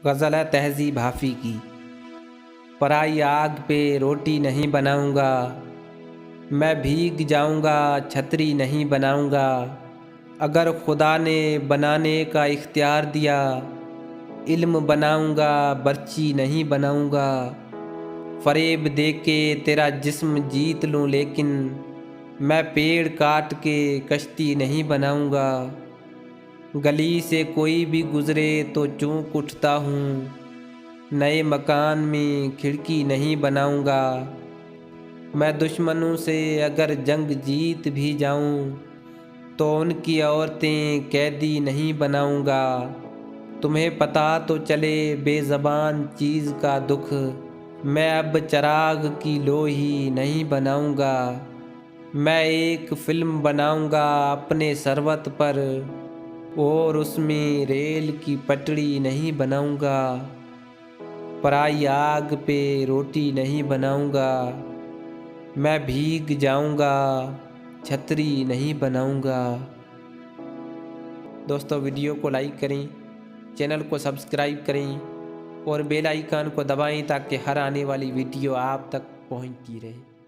गज़ल है तहज़ीब हाफ़ी की। पराई आग पे रोटी नहीं बनाऊंगा, मैं भीग जाऊंगा छतरी नहीं बनाऊंगा। अगर खुदा ने बनाने का इख्तियार दिया, इल्म बनाऊंगा बर्ची नहीं बनाऊंगा। फ़रेब दे के तेरा जिस्म जीत लूं लेकिन मैं पेड़ काट के कश्ती नहीं बनाऊंगा। गली से कोई भी गुज़रे तो चूक उठता हूँ, नए मकान में खिड़की नहीं बनाऊंगा। मैं दुश्मनों से अगर जंग जीत भी जाऊं तो उनकी औरतें कैदी नहीं बनाऊंगा। तुम्हें पता तो चले बेज़बान चीज़ का दुख, मैं अब चिराग की लोही नहीं बनाऊंगा। मैं एक फ़िल्म बनाऊंगा अपने सरवत पर, और उसमें रेल की पटड़ी नहीं बनाऊंगा। पराई आग पे रोटी नहीं बनाऊंगा, मैं भीग जाऊंगा छतरी नहीं बनाऊंगा। दोस्तों, वीडियो को लाइक करें, चैनल को सब्सक्राइब करें और बेल आइकन को दबाएं ताकि हर आने वाली वीडियो आप तक पहुंचती रहे।